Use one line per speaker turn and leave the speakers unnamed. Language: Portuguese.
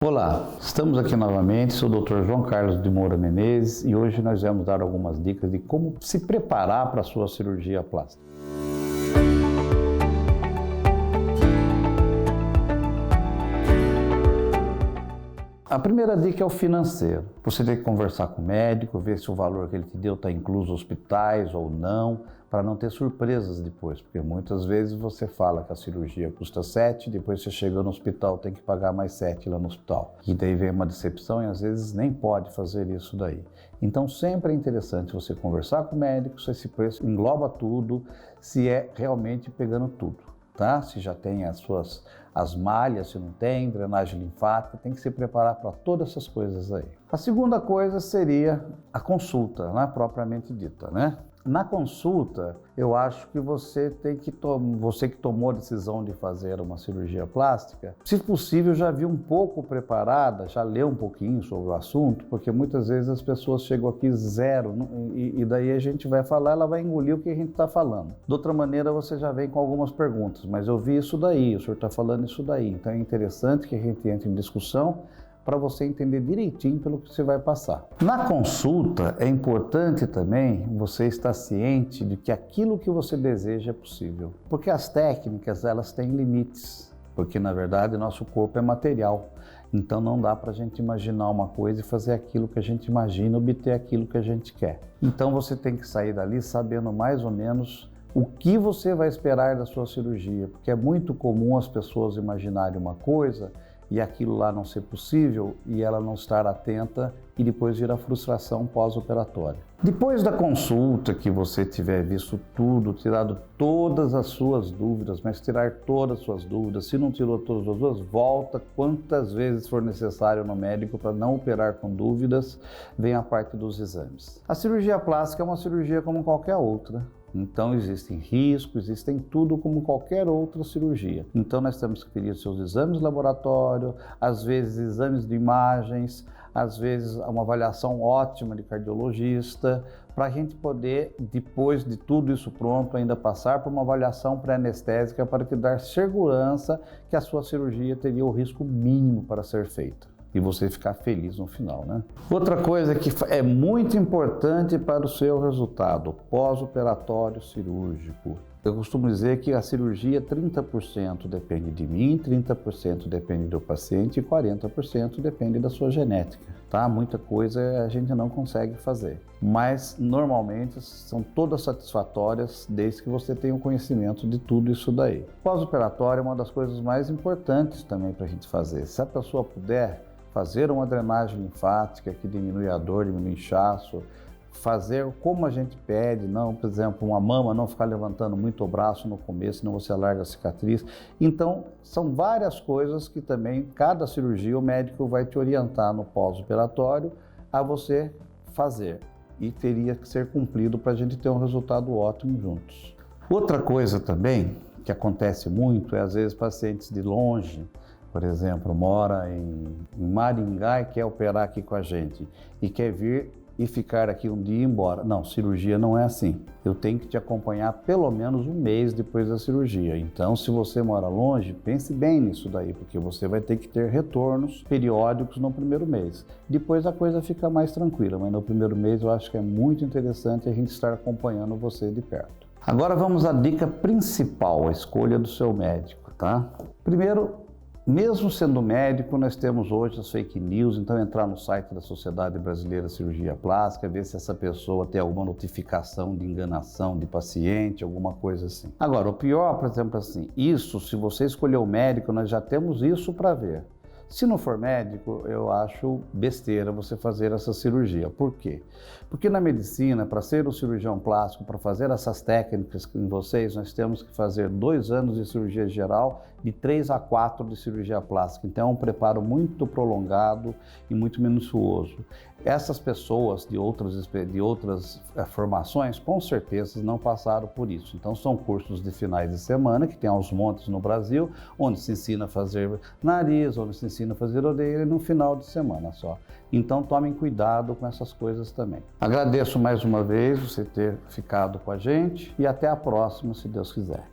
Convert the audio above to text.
Olá, estamos aqui novamente, sou o Dr. João Carlos de Moura Menezes e hoje nós vamos dar algumas dicas de como se preparar para a sua cirurgia plástica. A primeira dica é o financeiro. Você tem que conversar com o médico, ver se o valor que ele te deu está incluso hospitais ou não, para não ter surpresas depois, porque muitas vezes você fala que a cirurgia custa 7, depois você chega no hospital, tem que pagar mais 7 lá no hospital. E daí vem uma decepção e às vezes nem pode fazer isso daí. Então sempre é interessante você conversar com o médico, se esse preço engloba tudo, se é realmente pegando tudo. Tá? Se já tem as malhas, se não tem, drenagem linfática, tem que se preparar para todas essas coisas aí. A segunda coisa seria a consulta, né, propriamente dita, né? Na consulta, eu acho que você que tomou a decisão de fazer uma cirurgia plástica, se possível já vir um pouco preparada, já leu um pouquinho sobre o assunto, porque muitas vezes as pessoas chegam aqui zero e daí a gente vai falar, ela vai engolir o que a gente está falando. De outra maneira, você já vem com algumas perguntas, mas eu vi isso daí, o senhor está falando isso daí, então é interessante que a gente entre em discussão para você entender direitinho pelo que você vai passar. Na consulta, é importante também você estar ciente de que aquilo que você deseja é possível. Porque as técnicas, elas têm limites, porque na verdade nosso corpo é material. Então não dá para a gente imaginar uma coisa e fazer aquilo que a gente imagina, obter aquilo que a gente quer. Então você tem que sair dali sabendo mais ou menos o que você vai esperar da sua cirurgia, porque é muito comum as pessoas imaginarem uma coisa e aquilo lá não ser possível e ela não estar atenta e depois vir a frustração pós-operatória. Depois da consulta, que você tiver visto tudo, tirado todas as suas dúvidas, mas tirar todas as suas dúvidas, se não tirou todas as duas, volta quantas vezes for necessário no médico para não operar com dúvidas, vem a parte dos exames. A cirurgia plástica é uma cirurgia como qualquer outra. Então existem riscos, existem tudo como qualquer outra cirurgia. Então nós temos que pedir seus exames de laboratório, às vezes exames de imagens, às vezes uma avaliação ótima de cardiologista, para a gente poder, depois de tudo isso pronto, ainda passar por uma avaliação pré-anestésica para te dar segurança que a sua cirurgia teria o risco mínimo para ser feita. E você ficar feliz no final, né? Outra coisa que é muito importante para o seu resultado pós-operatório cirúrgico. Eu costumo dizer que a cirurgia 30% depende de mim, 30% depende do paciente e 40% depende da sua genética, tá? Muita coisa a gente não consegue fazer, mas normalmente são todas satisfatórias desde que você tenha o conhecimento de tudo isso daí. Pós-operatório é uma das coisas mais importantes também para a gente fazer. Se a pessoa puder fazer uma drenagem linfática que diminui a dor, diminui o inchaço, fazer como a gente pede, não, por exemplo, uma mama, não ficar levantando muito o braço no começo, senão você alarga a cicatriz. Então, são várias coisas que também, cada cirurgia, o médico vai te orientar no pós-operatório a você fazer. E teria que ser cumprido para a gente ter um resultado ótimo juntos. Outra coisa também, que acontece muito, é às vezes pacientes de longe, por exemplo, mora em Maringá e quer operar aqui com a gente e quer vir e ficar aqui um dia e ir embora. Não, cirurgia não é assim. Eu tenho que te acompanhar pelo menos um mês depois da cirurgia. Então, se você mora longe, pense bem nisso daí, porque você vai ter que ter retornos periódicos no primeiro mês. Depois a coisa fica mais tranquila, mas no primeiro mês eu acho que é muito interessante a gente estar acompanhando você de perto. Agora vamos à dica principal, a escolha do seu médico, tá? Primeiro, mesmo sendo médico, nós temos hoje as fake news, então entrar no site da Sociedade Brasileira de Cirurgia Plástica, ver se essa pessoa tem alguma notificação de enganação de paciente, alguma coisa assim. Agora, o pior, por exemplo, assim, isso, se você escolher o médico, nós já temos isso para ver. Se não for médico, eu acho besteira você fazer essa cirurgia. Por quê? Porque na medicina, para ser um cirurgião plástico, para fazer essas técnicas em vocês, nós temos que fazer 2 anos de cirurgia geral, de 3 a 4 de cirurgia plástica. Então é um preparo muito prolongado e muito minucioso. Essas pessoas de outras formações, com certeza, não passaram por isso. Então são cursos de finais de semana, que tem aos montes no Brasil, onde se ensina a fazer nariz, onde se ensina a fazer orelha no final de semana só. Então tomem cuidado com essas coisas também. Agradeço mais uma vez você ter ficado com a gente e até a próxima, se Deus quiser.